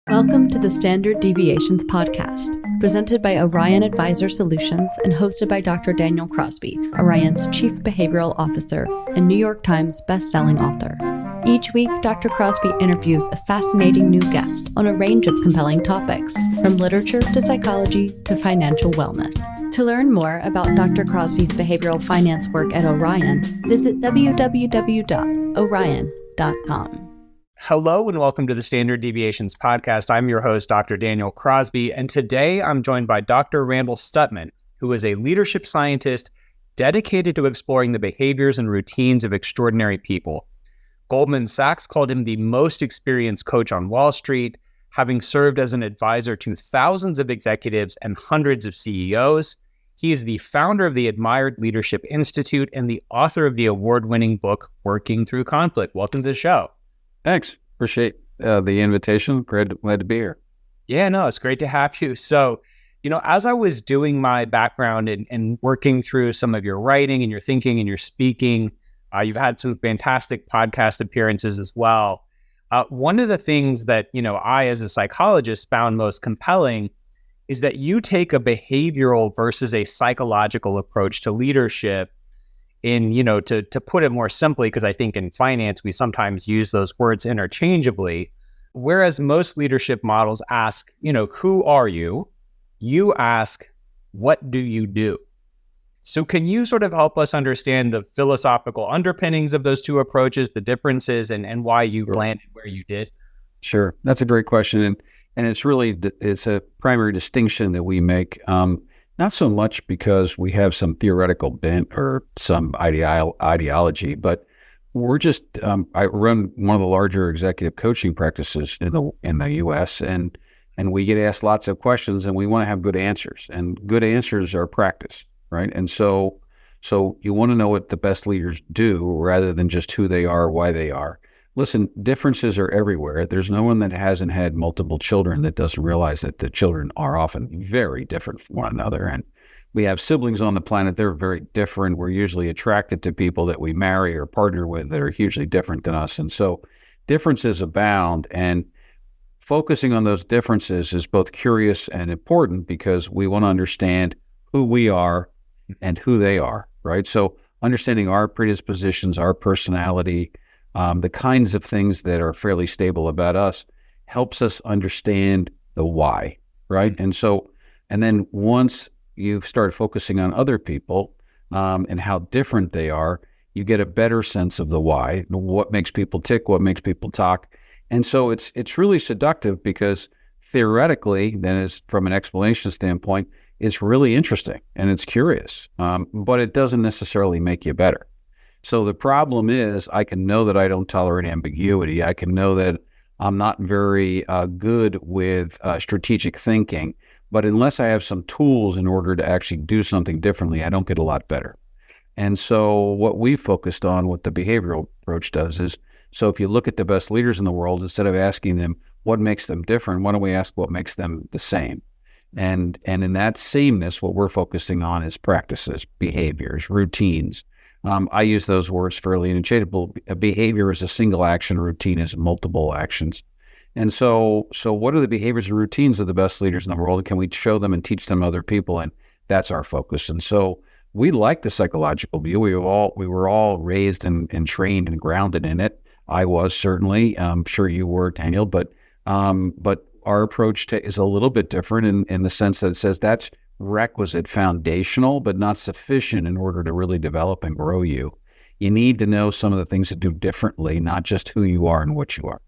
Welcome to the Standard Deviations podcast, presented by Orion Advisor Solutions and hosted by Dr. Daniel Crosby, Orion's Chief Behavioral Officer and New York Times bestselling author. Each week, Dr. Crosby interviews a fascinating new guest on a range of compelling topics, from literature to psychology to financial wellness. To learn more about Dr. Crosby's behavioral finance work at Orion, visit www.orion.com. Hello and welcome to the Standard Deviations podcast. I'm your host, Dr. Daniel Crosby, and today I'm joined by Dr. Randall Stutman, who is a leadership scientist dedicated to exploring the behaviors and routines of extraordinary people. Goldman Sachs called him the most experienced coach on Wall Street, having served as an advisor to thousands of executives and hundreds of CEOs. He is the founder of the Admired Leadership Institute and the author of the award-winning book, Working Through Conflict. Welcome to the show. Thanks. Appreciate the invitation. Glad to be here. Yeah, no, it's great to have you. So, as I was doing my background and working through some of your writing and your thinking and your speaking, you've had some fantastic podcast appearances as well. One of the things that, I as a psychologist found most compelling is that you take a behavioral versus a psychological approach to leadership. To put it more simply, because I think in finance, we sometimes use those words interchangeably, whereas most leadership models ask, who are you? You ask, what do you do? So can you sort of help us understand the philosophical underpinnings of those two approaches, the differences, and why you've landed where you did? Sure. That's a great question. And it's a primary distinction that we make. Not so much because we have some theoretical bent or some ideology, but we're just, I run one of the larger executive coaching practices in the U.S., and we get asked lots of questions, and we want to have good answers, and good answers are practice, right? And so you want to know what the best leaders do rather than just who they are, why they are. Listen, differences are everywhere. There's no one that hasn't had multiple children that doesn't realize that the children are often very different from one another. And we have siblings on the planet. They're very different. We're usually attracted to people that we marry or partner with that are hugely different than us. And so differences abound. And focusing on those differences is both curious and important because we want to understand who we are and who they are, right? So understanding our predispositions, our personality, the kinds of things that are fairly stable about us helps us understand the why, right? And then once you start focusing on other people and how different they are, you get a better sense of the why, what makes people tick, what makes people talk. And so it's really seductive because theoretically, then is from an explanation standpoint, it's really interesting and it's curious, but it doesn't necessarily make you better. So the problem is I can know that I don't tolerate ambiguity. I can know that I'm not very good with strategic thinking. But unless I have some tools in order to actually do something differently, I don't get a lot better. And so what we focused on, what the behavioral approach does is, so if you look at the best leaders in the world, instead of asking them what makes them different, why don't we ask what makes them the same? And in that sameness, what we're focusing on is practices, behaviors, routines. I use those words fairly interchangeable. A behavior is a single action, a routine is multiple actions. And so what are the behaviors and routines of the best leaders in the world? Can we show them and teach them to other people? And that's our focus. And so we like the psychological view. We were all raised and trained and grounded in it. I was certainly. I'm sure you were, Daniel. But our approach is a little bit different in the sense that it says that's requisite, foundational, but not sufficient in order to really develop and grow you. You need to know some of the things to do differently, not just who you are and what you are.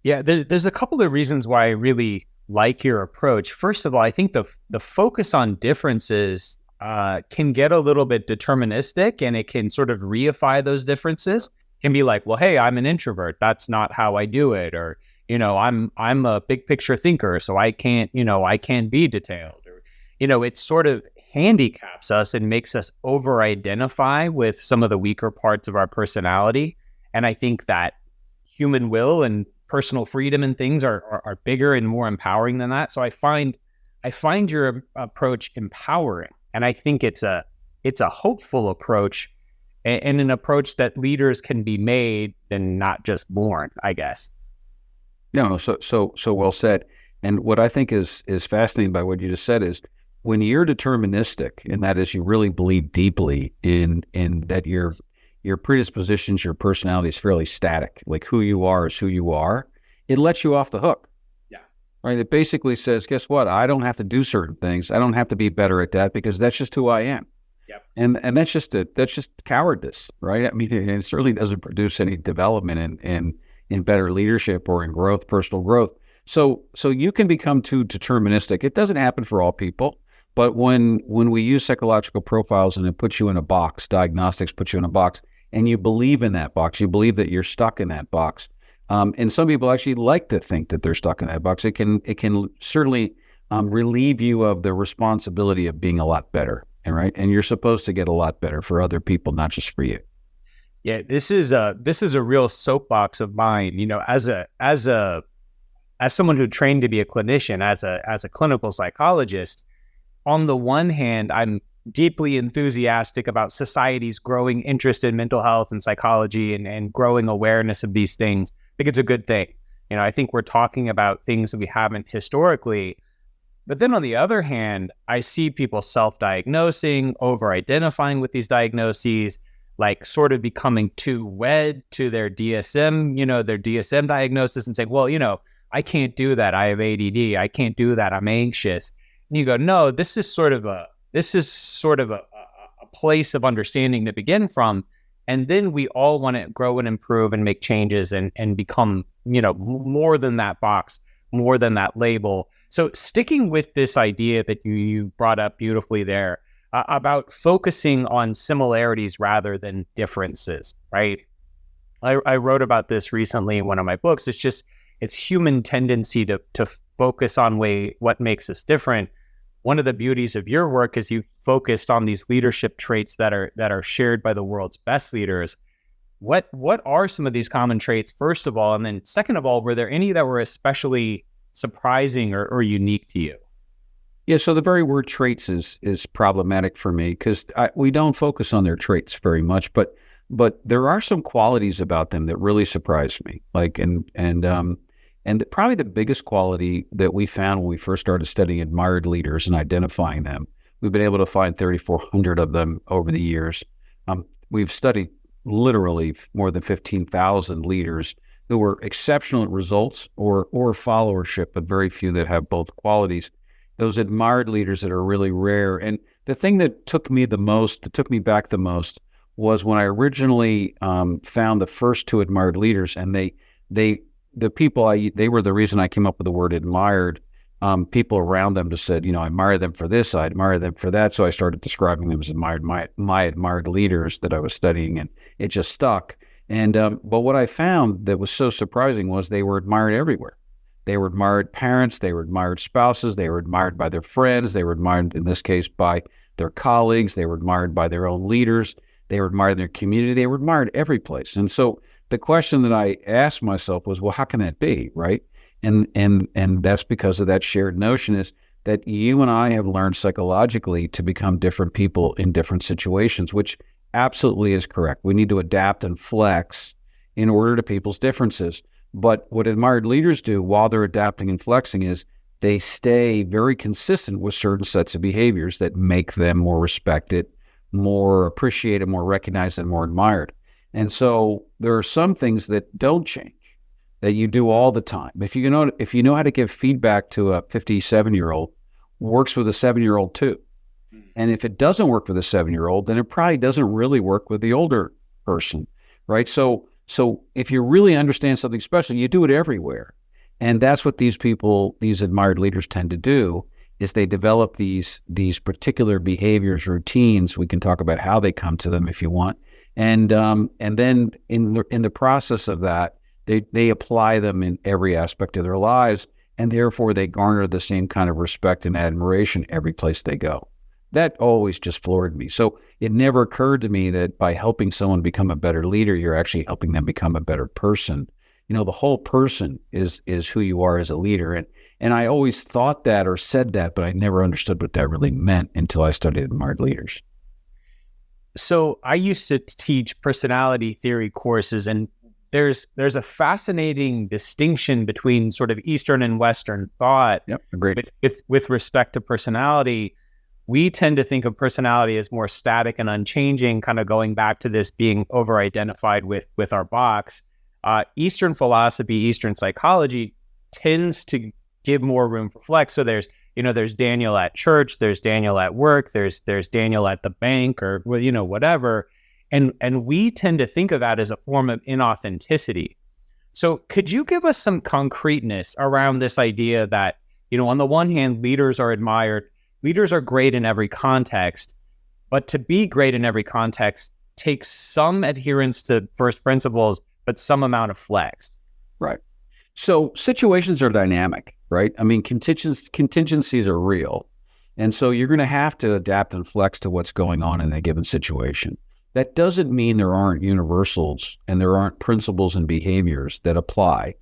Yeah, there's a couple of reasons why I really like your approach. First of all, I think the focus on differences can get a little bit deterministic, and it can sort of reify those differences. It can be like, well, hey, I'm an introvert. That's not how I do it. Or, I'm a big picture thinker, so I can't be detailed. Or, it sort of handicaps us and makes us over-identify with some of the weaker parts of our personality. And I think that human will and personal freedom and things are bigger and more empowering than that. So I find your approach empowering, and I think it's a hopeful approach and an approach that leaders can be made and not just born, I guess. No, so well said. And what I think is fascinating by what you just said is when you're deterministic, and that is you really believe deeply in that your predispositions, your personality is fairly static, like who you are is who you are, it lets you off the hook. Yeah. Right. It basically says, guess what? I don't have to do certain things. I don't have to be better at that because that's just who I am. Yep. And that's just cowardice, right? I mean, it certainly doesn't produce any development in better leadership or in growth, personal growth. So you can become too deterministic. It doesn't happen for all people, but when we use psychological profiles and it puts you in a box, diagnostics puts you in a box, and you believe in that box, you believe that you're stuck in that box. And some people actually like to think that they're stuck in that box. It can certainly relieve you of the responsibility of being a lot better, right? And you're supposed to get a lot better for other people, not just for you. Yeah, this is a real soapbox of mine. You know, as someone who trained to be a clinician, as a clinical psychologist, on the one hand, I'm deeply enthusiastic about society's growing interest in mental health and psychology and growing awareness of these things. I think it's a good thing. You know, I think we're talking about things that we haven't historically. But then on the other hand, I see people self-diagnosing, over-identifying with these diagnoses, like sort of becoming too wed to their DSM, their DSM diagnosis and saying, well, I can't do that. I have ADD. I can't do that. I'm anxious. And you go, no, this is sort of a place of understanding to begin from. And then we all want to grow and improve and make changes and become, more than that box, more than that label. So sticking with this idea that you brought up beautifully there about focusing on similarities rather than differences, right? I wrote about this recently in one of my books. It's human tendency to focus on what makes us different. One of the beauties of your work is you've focused on these leadership traits that are shared by the world's best leaders. What are some of these common traits, first of all? And then second of all, were there any that were especially surprising or unique to you? Yeah, so the very word traits is problematic for me because we don't focus on their traits very much, but there are some qualities about them that really surprised me. And probably the biggest quality that we found when we first started studying admired leaders and identifying them, we've been able to find 3,400 of them over the years. We've studied literally more than 15,000 leaders who were exceptional at results or followership, but very few that have both qualities. Those admired leaders that are really rare. And the thing that took me back the most was when I originally found the first two admired leaders, and they were the reason I came up with the word admired. People around them just said, I admire them for this, I admire them for that. So I started describing them as my admired leaders that I was studying, and it just stuck. And but what I found that was so surprising was they were admired everywhere. They were admired parents, they were admired spouses, they were admired by their friends, they were admired, in this case, by their colleagues, they were admired by their own leaders, they were admired in their community, they were admired every place. And so the question that I asked myself was, well, how can that be, right? And that's because of that shared notion is that you and I have learned psychologically to become different people in different situations, which absolutely is correct. We need to adapt and flex in order to people's differences. But what admired leaders do while they're adapting and flexing is they stay very consistent with certain sets of behaviors that make them more respected, more appreciated, more recognized, and more admired. And so there are some things that don't change, that you do all the time. If you know how to give feedback to a 57-year-old, works with a 7-year-old too. And if it doesn't work with a 7-year-old, then it probably doesn't really work with the older person, right? So if you really understand something special, you do it everywhere. And that's what these admired leaders tend to do, is they develop these particular behaviors, routines. We can talk about how they come to them if you want. And then in the process of that, they apply them in every aspect of their lives, and therefore they garner the same kind of respect and admiration every place they go. That always just floored me. So it never occurred to me that by helping someone become a better leader, you're actually helping them become a better person. The whole person is who you are as a leader. And I always thought that or said that, but I never understood what that really meant until I studied admired leaders. So I used to teach personality theory courses, and there's a fascinating distinction between sort of Eastern and Western thought. Yep, agreed. With respect to personality. We tend to think of personality as more static and unchanging, kind of going back to this being over-identified with our box. Eastern philosophy, Eastern psychology tends to give more room for flex. So there's Daniel at church, there's Daniel at work, there's Daniel at the bank, or whatever. And we tend to think of that as a form of inauthenticity. So could you give us some concreteness around this idea that, on the one hand, leaders are admired, leaders are great in every context, but to be great in every context takes some adherence to first principles, but some amount of flex. Right. So situations are dynamic, right? I mean, contingencies are real. And so you're going to have to adapt and flex to what's going on in a given situation. That doesn't mean there aren't universals and there aren't principles and behaviors that apply,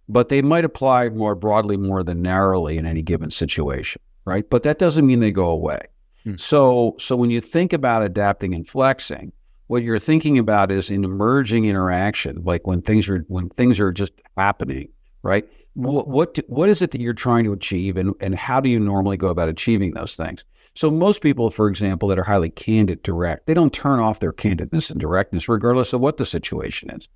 but they might apply more broadly, more than narrowly in any given situation, right? But that doesn't mean they go away. So when you think about adapting and flexing, what you're thinking about is an emerging interaction, like when things are just happening, right? What is it that you're trying to achieve, and how do you normally go about achieving those things? So most people, for example, that are highly candid, direct, they don't turn off their candidness and directness regardless of what the situation is.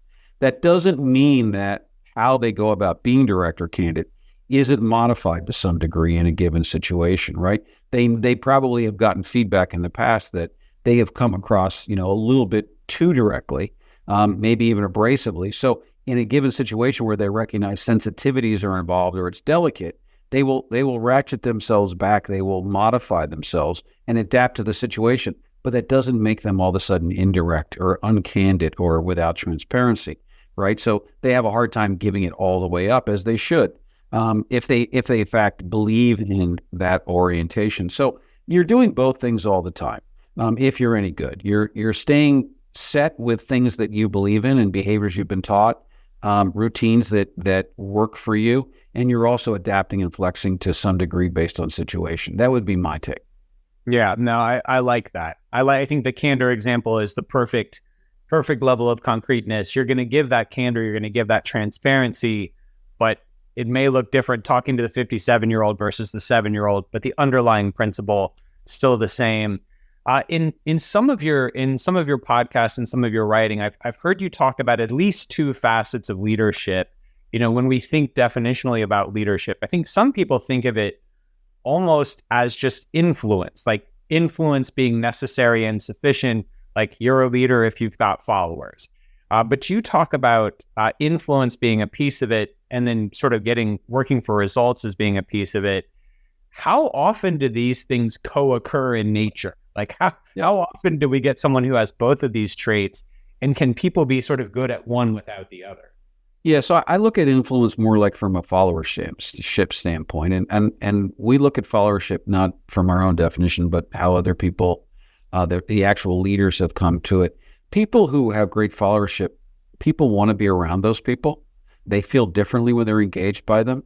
That doesn't mean that how they go about being direct or candid isn't modified to some degree in a given situation, right? They probably have gotten feedback in the past that they have come across, a little bit too directly, maybe even abrasively. So in a given situation where they recognize sensitivities are involved or it's delicate, they will ratchet themselves back. They will modify themselves and adapt to the situation. But that doesn't make them all of a sudden indirect or uncandid or without transparency, right? So they have a hard time giving it all the way up, as they should, if they in fact believe in that orientation. So you're doing both things all the time. If you're any good, you're staying set with things that you believe in and behaviors you've been taught, routines that work for you. And you're also adapting and flexing to some degree based on situation. That would be my take. Yeah, no, I like that. I think the candor example is the perfect level of concreteness. You're going to give that candor, you're going to give that transparency, but it may look different talking to the 57-year-old versus the 7-year-old, but the underlying principle still the same. In some of your podcasts and some of your writing, I've heard you talk about at least two facets of leadership. When we think definitionally about leadership, I think some people think of it almost as just influence, like influence being necessary and sufficient, like you're a leader if you've got followers. But you talk about influence being a piece of it, and then sort of working for results as being a piece of it. How often do these things co-occur in nature? Like how often do we get someone who has both of these traits, and can people be sort of good at one without the other? Yeah, so I look at influence more like from a followership standpoint, and we look at followership not from our own definition, but how other people, the actual leaders, have come to it. People who have great followership, people want to be around those people. They feel differently when they're engaged by them.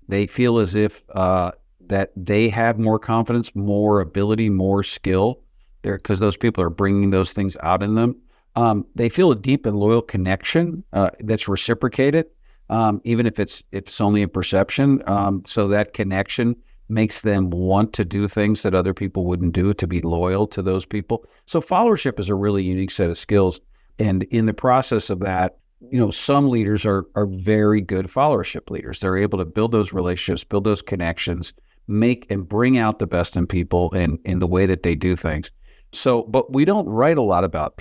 They feel as if that they have more confidence, more ability, more skill, because those people are bringing those things out in them. They feel a deep and loyal connection that's reciprocated, even if it's only a perception. So that connection makes them want to do things that other people wouldn't do, to be loyal to those people. So followership is a really unique set of skills. And in the process of that, some leaders are very good followership leaders. They're able to build those relationships, build those connections, make and bring out the best in people and in the way that they do things. So, but people don't write a lot about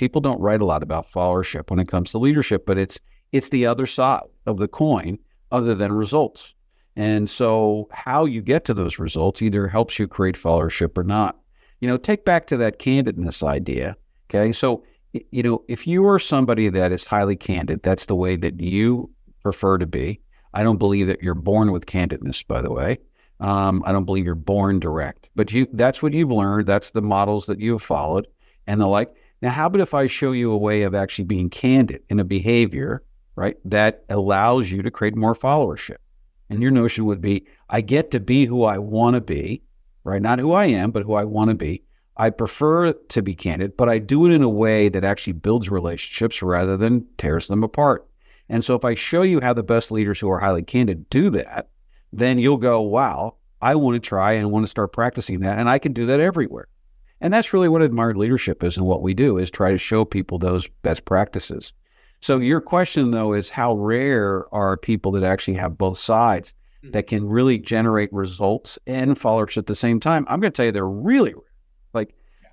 followership when it comes to leadership, but it's the other side of the coin other than results. And so how you get to those results either helps you create followership or not. Take back to that candidness idea. Okay. So, if you are somebody that is highly candid, that's the way that you prefer to be. I don't believe that you're born with candidness, by the way. I don't believe you're born direct, but that's what you've learned. That's the models that you've followed and the like. Now, how about if I show you a way of actually being candid in a behavior, right, that allows you to create more followership? And your notion would be, I get to be who I want to be, right? Not who I am, but who I want to be. I prefer to be candid, but I do it in a way that actually builds relationships rather than tears them apart. And so if I show you how the best leaders who are highly candid do that, then you'll go, wow, I want to try and want to start practicing that. And I can do that everywhere. And that's really what admired leadership is, and what we do is try to show people those best practices. So your question, though, is how rare are people that actually have both sides that can really generate results and followership at the same time? I'm going to tell you they're really rare.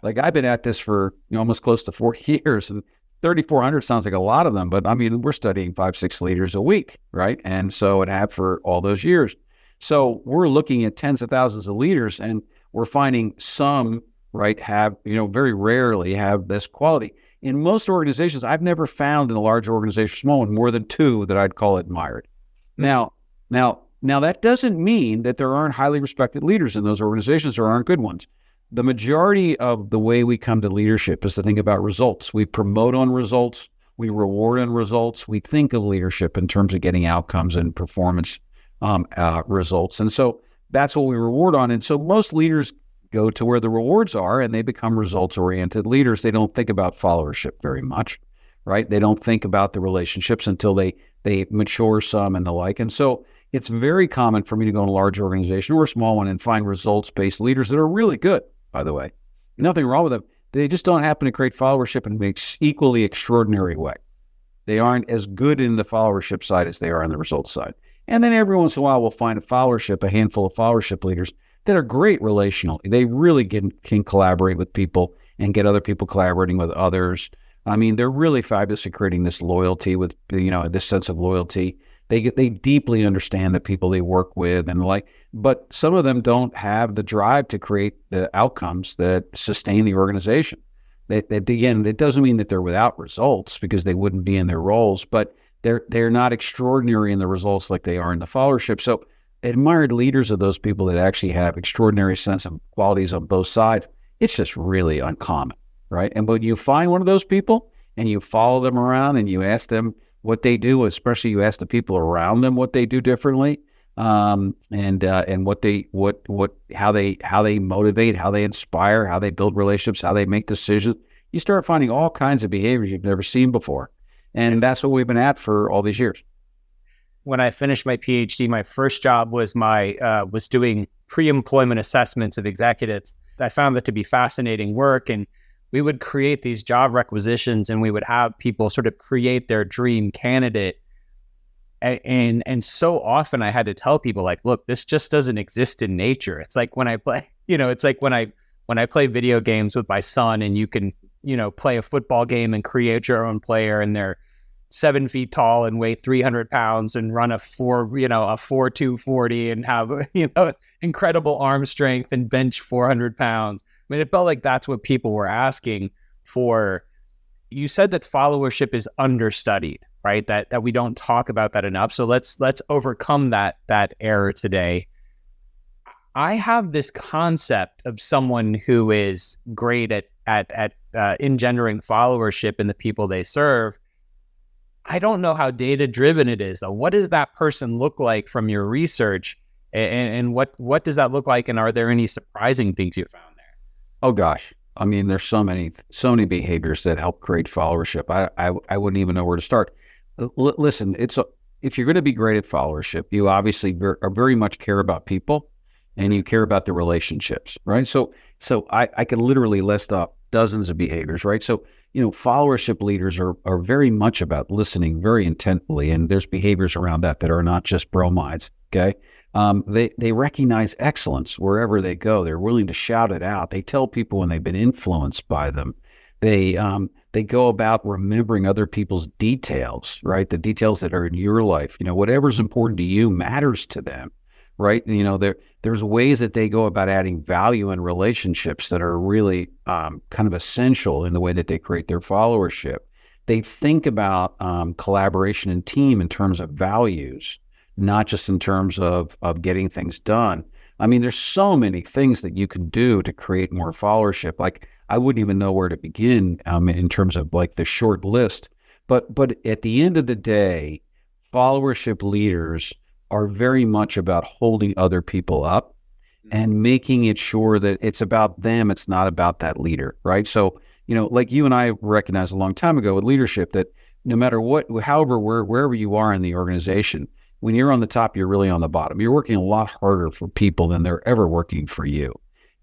Like I've been at this for almost close to 40 years, and 3,400 sounds like a lot of them, but I mean, we're studying 5-6 leaders a week, right? And so it had for all those years. So we're looking at tens of thousands of leaders, and we're finding some, right, have, very rarely have this quality. In most organizations, I've never found in a large organization, small one, more than 2 that I'd call admired. Now that doesn't mean that there aren't highly respected leaders in those organizations or aren't good ones. The majority of the way we come to leadership is to think about results. We promote on results. We reward on results. We think of leadership in terms of getting outcomes and performance results. And so that's what we reward on. And so most leaders go to where the rewards are, and they become results-oriented leaders. They don't think about followership very much, right? They don't think about the relationships until they mature some and the like. And so it's very common for me to go in a large organization or a small one and find results-based leaders that are really good, by the way. Nothing wrong with them. They just don't happen to create followership in an equally extraordinary way. They aren't as good in the followership side as they are on the results side. And then every once in a while, we'll find a handful of followership leaders that are great relationally. They really can collaborate with people and get other people collaborating with others. I mean, they're really fabulous at creating this loyalty with, this sense of loyalty. They deeply understand the people they work with and but some of them don't have the drive to create the outcomes that sustain the organization. Again, it doesn't mean that they're without results, because they wouldn't be in their roles, but they're not extraordinary in the results like they are in the followership. So admired leaders are those people that actually have extraordinary sense of qualities on both sides. It's just really uncommon, right? And when you find one of those people and you follow them around and you ask them what they do, especially you ask the people around them what they do differently, and how they motivate, how they inspire, how they build relationships, how they make decisions, you start finding all kinds of behaviors you've never seen before. And that's what we've been at for all these years. When I finished my PhD, my first job was was doing pre-employment assessments of executives. I found that to be fascinating work, and we would create these job requisitions, and we would have people sort of create their dream candidate. And so often I had to tell people, like, look, this just doesn't exist in nature. It's like when I play, it's like when I play video games with my son, and you can, play a football game and create your own player, and they're 7 feet tall and weigh 300 pounds and run a 4.240 and have, incredible arm strength and bench 400 pounds. I mean, it felt like that's what people were asking for. You said that followership is understudied, right? That we don't talk about that enough. So let's overcome that error today. I have this concept of someone who is great at engendering followership in the people they serve. I don't know how data-driven it is, though. What does that person look like from your research, and what does that look like, and are there any surprising things you found there? Oh gosh, I mean, there's so many behaviors that help create followership. I wouldn't even know where to start. Listen, if you're going to be great at followership, you obviously very much care about people, and you care about the relationships, right? So I could literally list off dozens of behaviors, right? So followership leaders are very much about listening very intently, and there's behaviors around that are not just bromides, okay? They recognize excellence wherever they go. They're willing to shout it out. They tell people when they've been influenced by them. They go about remembering other people's details, right? The details that are in your life. Whatever's important to you matters to them, right? There's ways that they go about adding value in relationships that are really kind of essential in the way that they create their followership. They think about collaboration and team in terms of values, not just in terms of getting things done. I mean, there's so many things that you can do to create more followership. Like, I wouldn't even know where to begin in terms of like the short list. But at the end of the day, followership leaders are very much about holding other people up and making it sure that it's about them. It's not about that leader, right? So, like you and I recognized a long time ago with leadership that no matter wherever you are in the organization, when you're on the top, you're really on the bottom. You're working a lot harder for people than they're ever working for you.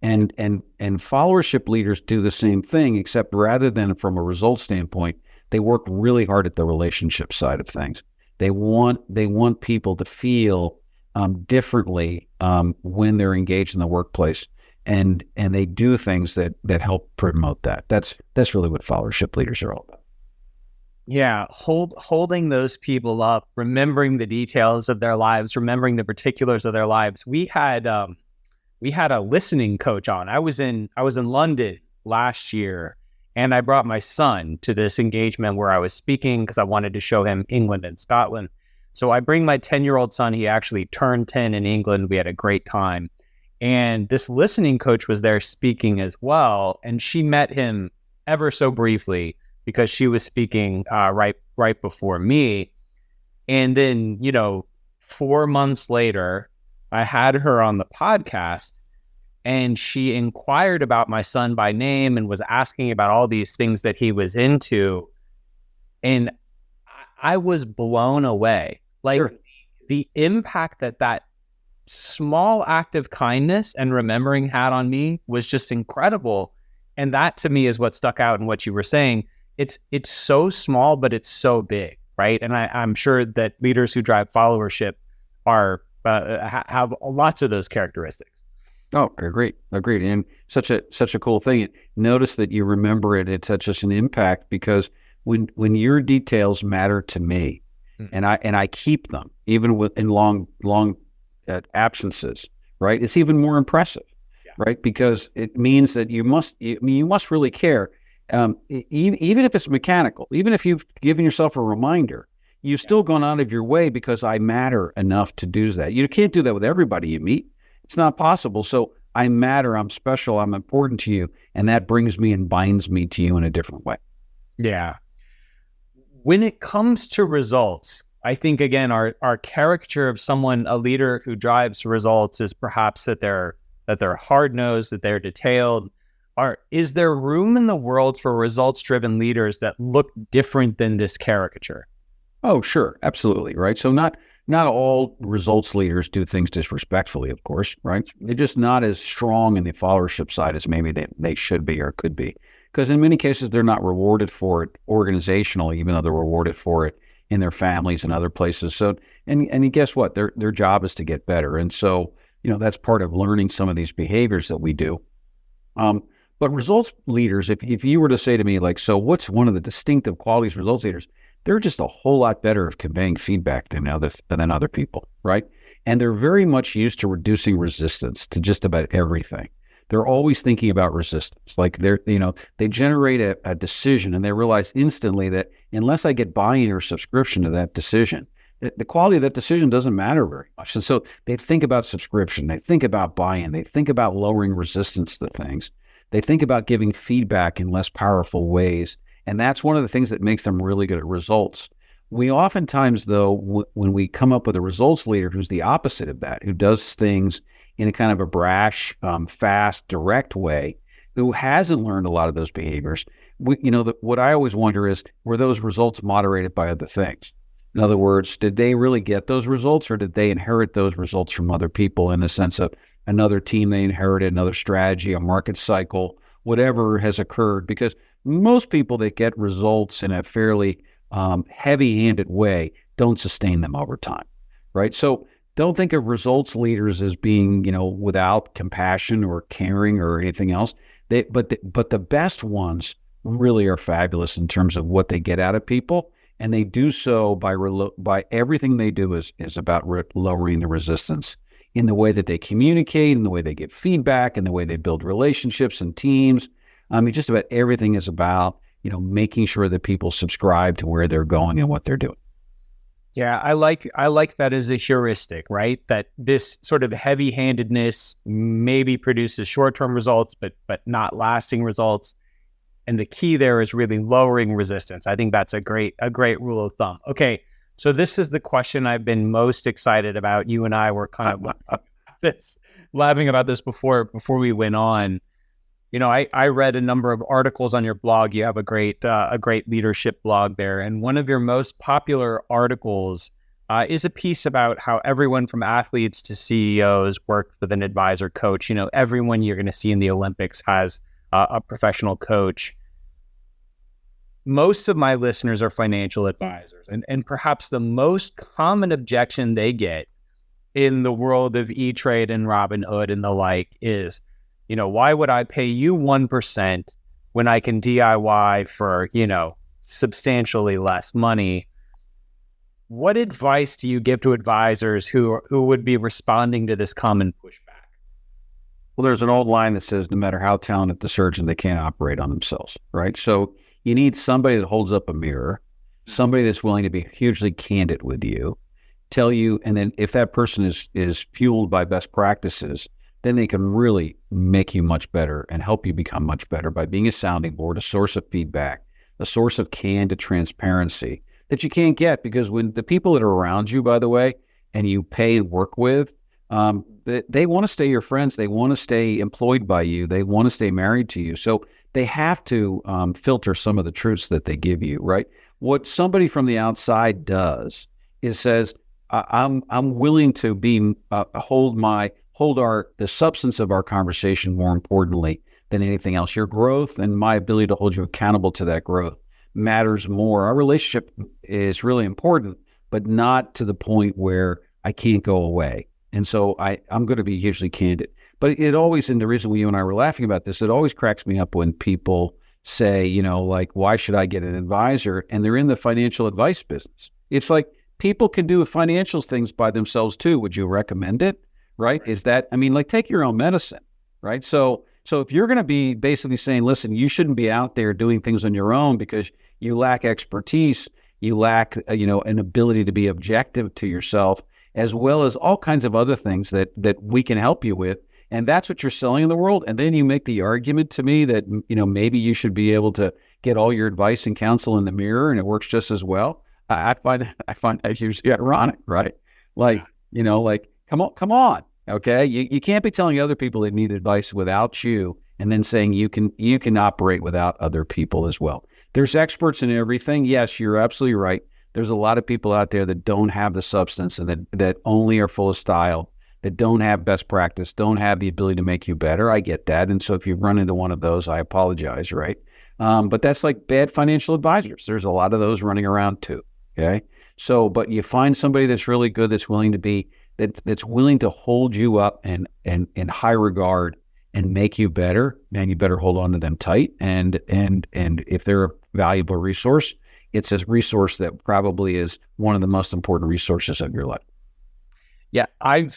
And followership leaders do the same thing, except rather than from a results standpoint, they work really hard at the relationship side of things. They want people to feel differently when they're engaged in the workplace, and they do things that help promote that. That's really what followership leaders are all about. Yeah, holding those people up, remembering the details of their lives, remembering the particulars of their lives. We had a listening coach on. I was in London last year, and I brought my son to this engagement where I was speaking because I wanted to show him England and Scotland. So I bring my 10-year-old son. He actually turned 10 in England. We had a great time. And this listening coach was there speaking as well. And she met him ever so briefly because she was speaking right before me. And then, 4 months later, I had her on the podcast, and she inquired about my son by name and was asking about all these things that he was into. And I was blown away. Like, sure. The impact that small act of kindness and remembering had on me was just incredible. And that to me is what stuck out in what you were saying. It's so small, but it's so big, right? And I'm sure that leaders who drive followership are have lots of those characteristics. Oh, agreed. And such a cool thing. Notice that you remember it. It's such an impact because when your details matter to me, and I keep them even in long absences, right? It's even more impressive, right? Because it means that you must really care. Even if it's mechanical, even if you've given yourself a reminder, you've still gone out of your way because I matter enough to do that. You can't do that with everybody you meet. It's not possible. So I matter, I'm special, I'm important to you. And that brings me and binds me to you in a different way. Yeah. When it comes to results, I think, again, our caricature of a leader who drives results is perhaps that they're hard-nosed, that they're detailed. Is there room in the world for results-driven leaders that look different than this caricature? Oh, sure. Absolutely. Right. So not all results leaders do things disrespectfully, of course, right? They're just not as strong in the followership side as maybe they should be or could be. Because in many cases, they're not rewarded for it organizationally, even though they're rewarded for it in their families and other places. So, and guess what? Their job is to get better. And so, that's part of learning some of these behaviors that we do. But results leaders, if you were to say to me, like, so what's one of the distinctive qualities of results leaders? They're just a whole lot better at conveying feedback than other people, right? And they're very much used to reducing resistance to just about everything. They're always thinking about resistance. Like they generate a decision and they realize instantly that unless I get buy-in or subscription to that decision, the quality of that decision doesn't matter very much. And so they think about subscription, they think about buy-in, they think about lowering resistance to things. They think about giving feedback in less powerful ways. And that's one of the things that makes them really good at results. We oftentimes, though, when we come up with a results leader who's the opposite of that, who does things in a kind of a brash, fast, direct way, who hasn't learned a lot of those behaviors, what I always wonder is, were those results moderated by other things? In other words, did they really get those results, or did they inherit those results from other people in the sense of another team they inherited, another strategy, a market cycle, whatever has occurred? Because most people that get results in a fairly heavy-handed way don't sustain them over time, right? So don't think of results leaders as being, without compassion or caring or anything else. But the best ones really are fabulous in terms of what they get out of people, and they do so by everything they do is about lowering the resistance in the way that they communicate, in the way they give feedback, in the way they build relationships and teams. Just about everything is about, making sure that people subscribe to where they're going and what they're doing. Yeah, I like that as a heuristic, right? That this sort of heavy-handedness maybe produces short-term results, but not lasting results. And the key there is really lowering resistance. I think that's a great rule of thumb. Okay, so this is the question I've been most excited about. You and I were kind of laughing about this before we went on. I read a number of articles on your blog. You have a great leadership blog there. And one of your most popular articles is a piece about how everyone from athletes to CEOs worked with an advisor coach. Everyone you're going to see in the Olympics has a professional coach. Most of my listeners are financial advisors. And perhaps the most common objection they get in the world of E-Trade and Robinhood and the like is, why would I pay you 1% when I can DIY for, substantially less money? What advice do you give to advisors who would be responding to this common pushback? Well, there's an old line that says, no matter how talented the surgeon, they can't operate on themselves, right? So you need somebody that holds up a mirror, somebody that's willing to be hugely candid with you, tell you, and then if that person is fueled by best practices, then they can really make you much better and help you become much better by being a sounding board, a source of feedback, a source of candid transparency that you can't get, because when the people that are around you, by the way, and you pay and work with, they want to stay your friends. They want to stay employed by you. They want to stay married to you. So they have to filter some of the truths that they give you, right? What somebody from the outside does is says, I'm willing to be hold the substance of our conversation more importantly than anything else. Your growth and my ability to hold you accountable to that growth matters more. Our relationship is really important, but not to the point where I can't go away. And so I'm going to be hugely candid. But it always, and the reason you and I were laughing about this, it always cracks me up when people say, why should I get an advisor? And they're in the financial advice business. It's like, people can do financial things by themselves too. Would you recommend it? Right? Is that, take your own medicine, right? So if you're going to be basically saying, listen, you shouldn't be out there doing things on your own because you lack expertise, you lack, an ability to be objective to yourself, as well as all kinds of other things that we can help you with. And that's what you're selling in the world. And then you make the argument to me that, maybe you should be able to get all your advice and counsel in the mirror and it works just as well. I find that usually ironic, right? Come on, okay? You can't be telling other people they need advice without you, and then saying you can operate without other people as well. There's experts in everything. Yes, you're absolutely right. There's a lot of people out there that don't have the substance and that only are full of style, that don't have best practice, don't have the ability to make you better. I get that. And so if you run into one of those, I apologize, right? But that's like bad financial advisors. There's a lot of those running around too. Okay. So, but you find somebody that's really good, that's willing to hold you up and in high regard and make you better, man, you better hold on to them tight. And if they're a valuable resource, it's a resource that probably is one of the most important resources of your life. Yeah. I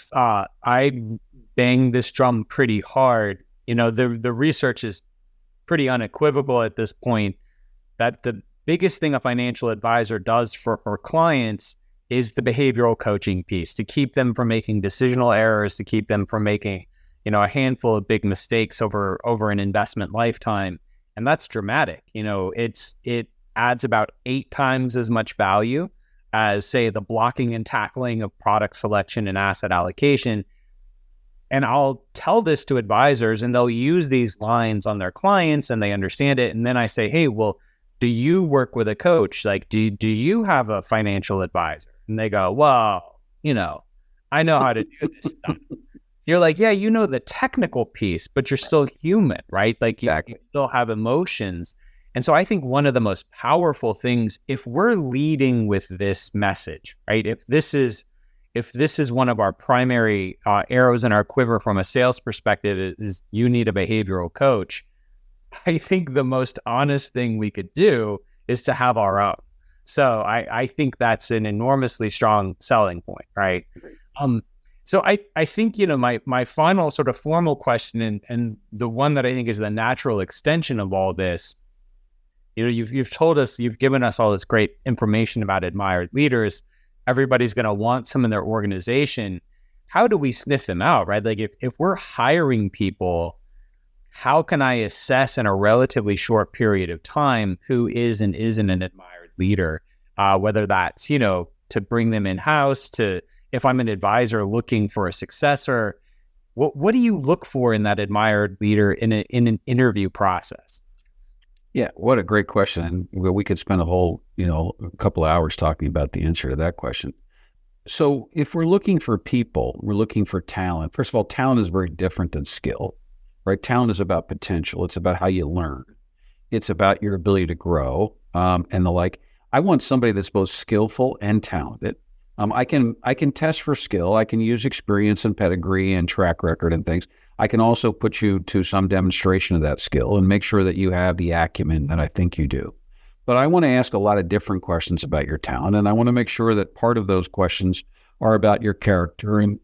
bang this drum pretty hard. The research is pretty unequivocal at this point that the biggest thing a financial advisor does for clients is the behavioral coaching piece, to keep them from making decisional errors, to keep them from making, a handful of big mistakes over an investment lifetime. And that's dramatic. It adds about 8 times as much value as, say, the blocking and tackling of product selection and asset allocation. And I'll tell this to advisors and they'll use these lines on their clients and they understand it. And then I say, hey, well, do you work with a coach? Like, do you have a financial advisor? And they go, well, I know how to do this stuff. You're like, yeah, the technical piece, but you're still human, right? Like you still have emotions. And so I think one of the most powerful things, if we're leading with this message, right? If this is one of our primary arrows in our quiver from a sales perspective is you need a behavioral coach, I think the most honest thing we could do is to have our own. So I think that's an enormously strong selling point, right? So I think, my final sort of formal question and the one that I think is the natural extension of all this, you've told us, you've given us all this great information about admired leaders. Everybody's going to want some in their organization. How do we sniff them out, right? Like if we're hiring people, how can I assess in a relatively short period of time who is and isn't an admired leader? Whether that's, to bring them in-house, to if I'm an advisor looking for a successor, What do you look for in that admired leader in an interview process? Yeah, what a great question. And we could spend a whole, a couple of hours talking about the answer to that question. So if we're looking for people, we're looking for talent. First of all, talent is very different than skill, right? Talent is about potential. It's about how you learn. It's about your ability to grow, and the like. I want somebody that's both skillful and talented. I can test for skill. I can use experience and pedigree and track record and things. I can also put you to some demonstration of that skill and make sure that you have the acumen that I think you do. But I want to ask a lot of different questions about your talent, and I want to make sure that part of those questions are about your character and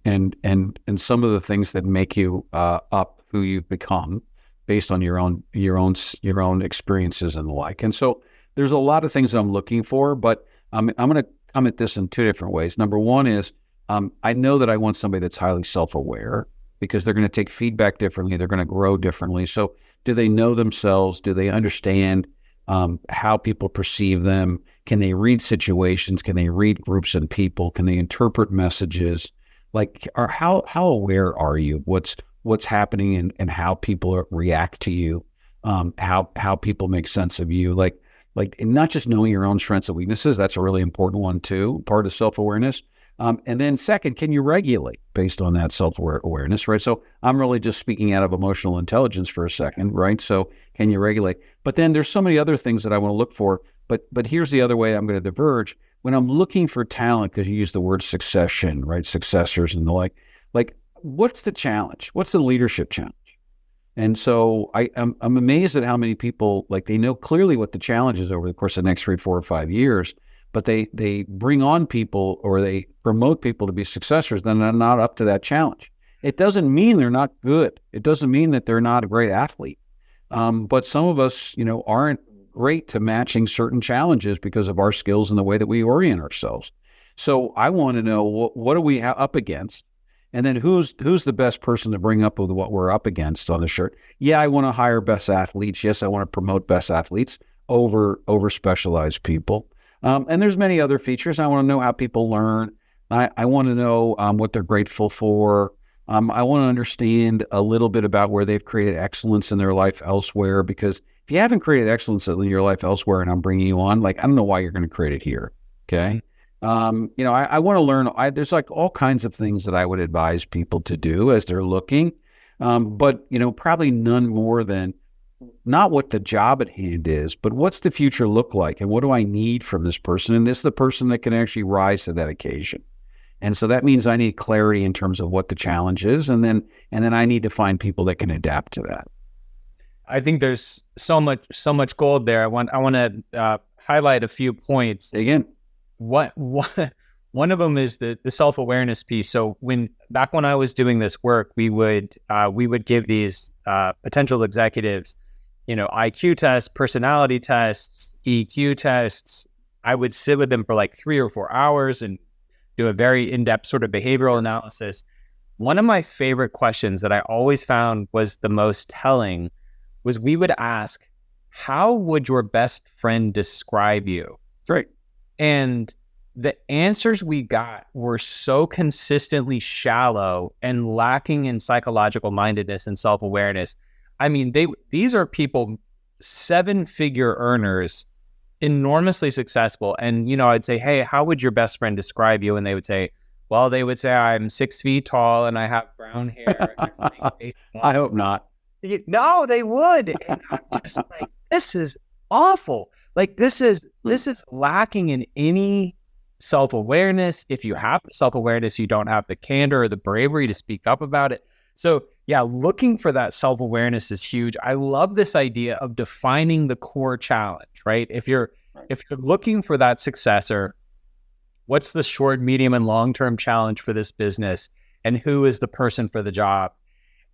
some of the things that make you up who you've become based on your own experiences and the like. And so there's a lot of things I'm looking for, but I'm going to come at this in two different ways. Number one is I know that I want somebody that's highly self-aware because they're going to take feedback differently. They're going to grow differently. So do they know themselves? Do they understand how people perceive them? Can they read situations? Can they read groups and people? Can they interpret messages? How aware are you? What's happening and how people react to you? How people make sense of you? And not just knowing your own strengths and weaknesses. That's a really important one too, part of self-awareness. And then second, can you regulate based on that self-awareness, right? So I'm really just speaking out of emotional intelligence for a second, right? So can you regulate? But then there's so many other things that I want to look for. But here's the other way I'm going to diverge. When I'm looking for talent, because you use the word succession, right? Successors and the like what's the challenge? What's the leadership challenge? And so I'm amazed at how many people, they know clearly what the challenge is over the course of the next 3, 4, or 5 years, but they bring on people or they promote people to be successors that are not up to that challenge. It doesn't mean they're not good. It doesn't mean that they're not a great athlete. But some of us, aren't great to matching certain challenges because of our skills and the way that we orient ourselves. So I want to know what are we up against? And then who's the best person to bring up with what we're up against on the shirt? Yeah, I want to hire best athletes. Yes, I want to promote best athletes over specialized people. And there's many other features. I want to know how people learn. I want to know what they're grateful for. I want to understand a little bit about where they've created excellence in their life elsewhere. Because if you haven't created excellence in your life elsewhere, and I'm bringing you on, I don't know why you're going to create it here. Okay. I want to learn. There's all kinds of things that I would advise people to do as they're looking, but probably none more than not what the job at hand is, but what's the future look like, and what do I need from this person? And this is the person that can actually rise to that occasion. And so that means I need clarity in terms of what the challenge is, and then I need to find people that can adapt to that. I think there's so much gold there. I want to highlight a few points. Again. One of them is the self-awareness piece. So back when I was doing this work, we would give these potential executives, IQ tests, personality tests, EQ tests. I would sit with them for 3 or 4 hours and do a very in-depth sort of behavioral analysis. One of my favorite questions that I always found was the most telling was we would ask, how would your best friend describe you? Great. And the answers we got were so consistently shallow and lacking in psychological mindedness and self-awareness. I mean, these are people, 7-figure earners, enormously successful. And, I'd say, hey, how would your best friend describe you? And they would say, I'm 6 feet tall and I have brown hair. I hope not. No, they would. And I'm just this is awful. This is lacking in any self-awareness. If you have the self-awareness, you don't have the candor or the bravery to speak up about it. So yeah, looking for that self-awareness is huge. I love this idea of defining the core challenge, right? If you're looking for that successor, what's the short, medium, and long-term challenge for this business? And who is the person for the job?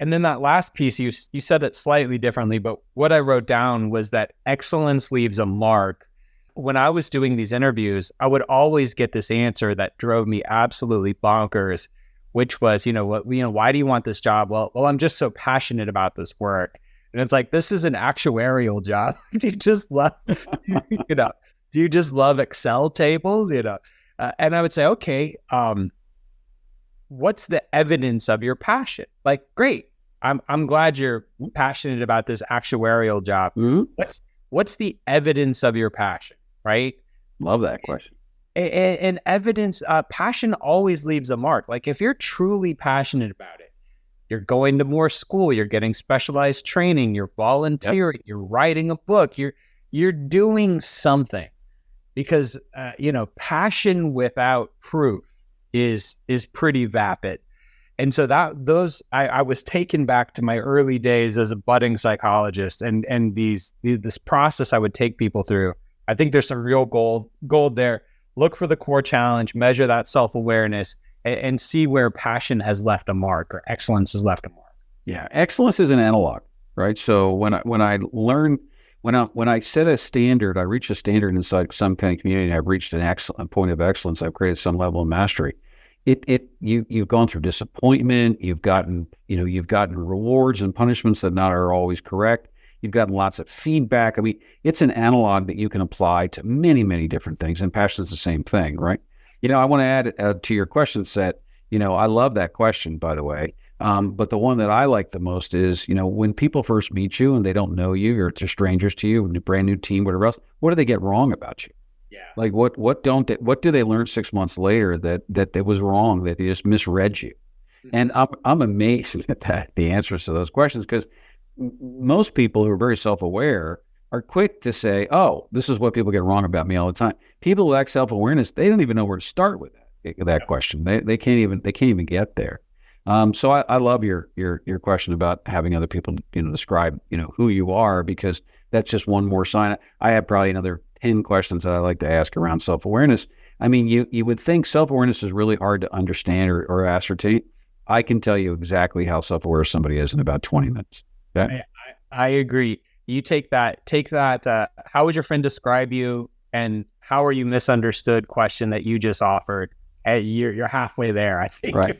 And then that last piece, you said it slightly differently, but what I wrote down was that excellence leaves a mark. When I was doing these interviews, I would always get this answer that drove me absolutely bonkers, which was, why do you want this job? Well, I'm just so passionate about this work. And it's this is an actuarial job. Do you just love, do you just love Excel tables? And I would say, okay, what's the evidence of your passion? Like, great. I'm glad you're passionate about this actuarial job. What's the evidence of your passion, right? Love that question. And evidence, passion always leaves a mark. Like if you're truly passionate about it, you're going to more school, you're getting specialized training, you're volunteering, you're writing a book, you're doing something. Because passion without proof is pretty vapid. And so I was taken back to my early days as a budding psychologist, and this process I would take people through. I think there's some real gold there. Look for the core challenge, measure that self-awareness, and see where passion has left a mark or excellence has left a mark. Yeah, excellence is an analog, right? So when I set a standard, I reach a standard inside some kind of community, and I've reached an excellent point of excellence. I've created some level of mastery. You've gone through disappointment. You've gotten rewards and punishments that not are always correct. You've gotten lots of feedback. I mean, it's an analog that you can apply to many, many different things. And passion is the same thing, right? I want to add to your question set. I love that question, by the way. But the one that I like the most is, when people first meet you and they don't know you, or they're strangers to you, a brand new team, whatever else, what do they get wrong about you? Yeah. Like what do they learn 6 months later that was wrong, that they just misread you? Mm-hmm. And I'm amazed at the answers to those questions, because most people who are very self-aware are quick to say, oh, this is what people get wrong about me all the time. People who lack self-awareness, they don't even know where to start with that question. They can't even get there. So I love your question about having other people, describe, who you are, because that's just one more sign. I have probably another 10 questions that I like to ask around self-awareness. I mean, you would think self-awareness is really hard to understand or ascertain. I can tell you exactly how self-aware somebody is in about 20 minutes. Okay? I agree. You take that, how would your friend describe you, and how are you misunderstood question that you just offered. You're halfway there, I think. Right.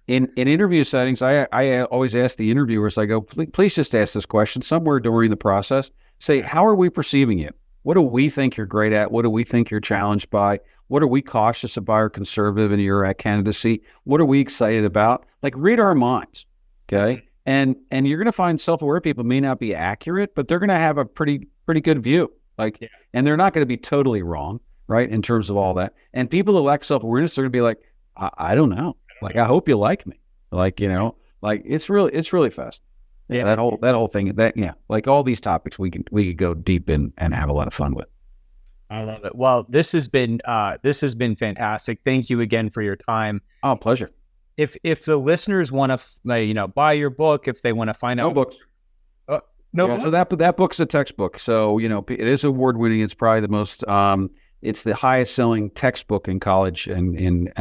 In interview settings, I always ask the interviewers, I go, please just ask this question somewhere during the process. Say, how are we perceiving you? What do we think you're great at? What do we think you're challenged by? What are we cautious about or conservative in your candidacy? What are we excited about? Like, read our minds, okay? And you're going to find self-aware people may not be accurate, but they're going to have a pretty good view. And they're not going to be totally wrong, right, in terms of all that. And people who lack self-awareness, they're going to be like, I don't know. Like, I hope you like me. It's really fast. Yeah. That whole thing, like all these topics we could go deep in and have a lot of fun with. I love it. Well, this has been fantastic. Thank you again for your time. Oh, pleasure. If the listeners want to, buy your book, if they want to find out books. So that book's a textbook. So, it is award-winning. It's probably the most, it's the highest selling textbook in college and in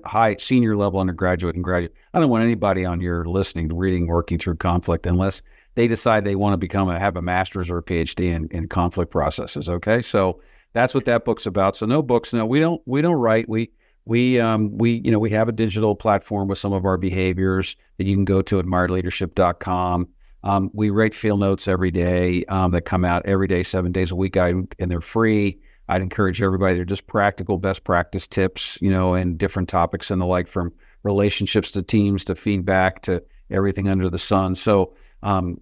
high senior level undergraduate and graduate. I don't want anybody on your listening, reading, working through conflict unless they decide they want to have a master's or a PhD in conflict processes. Okay. So that's what that book's about. So no books. No, we don't write. We have a digital platform with some of our behaviors that you can go to at admiredleadership.com. We write field notes every day that come out every day, 7 days a week, and they're free. I'd encourage everybody. They're just practical best practice tips, and different topics and the like, from relationships to teams to feedback to everything under the sun. So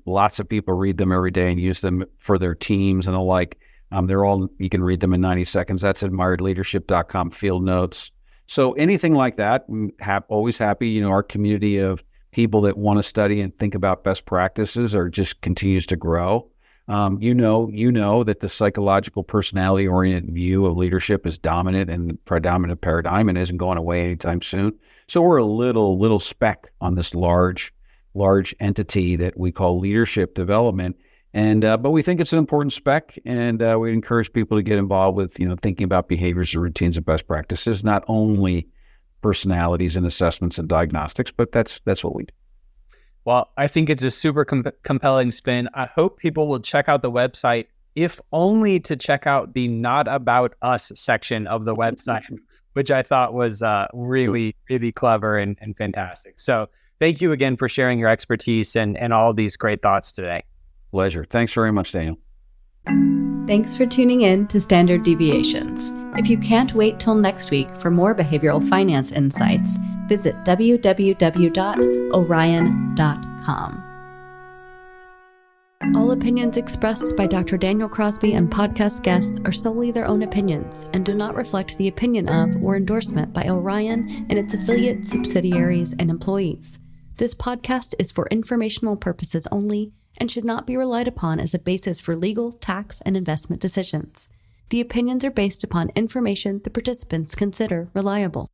lots of people read them every day and use them for their teams and the like. You can read them in 90 seconds. That's admiredleadership.com field notes. So anything like that, always happy. Our community of people that want to study and think about best practices just continues to grow. You know that the psychological personality-oriented view of leadership is dominant and predominant paradigm and isn't going away anytime soon. So we're a little speck on this large entity that we call leadership development. And but we think it's an important spec, and we encourage people to get involved with thinking about behaviors and routines and best practices, not only personalities and assessments and diagnostics, but that's what we do. Well, I think it's a super compelling spin. I hope people will check out the website, if only to check out the Not About Us section of the website, which I thought was really, really clever and fantastic. So thank you again for sharing your expertise and all these great thoughts today. Pleasure. Thanks very much, Daniel. Thanks for tuning in to Standard Deviations. If you can't wait till next week for more behavioral finance insights, visit www.orion.com. All opinions expressed by Dr. Daniel Crosby and podcast guests are solely their own opinions and do not reflect the opinion of or endorsement by Orion and its affiliates, subsidiaries, and employees. This podcast is for informational purposes only and should not be relied upon as a basis for legal, tax, and investment decisions. The opinions are based upon information the participants consider reliable.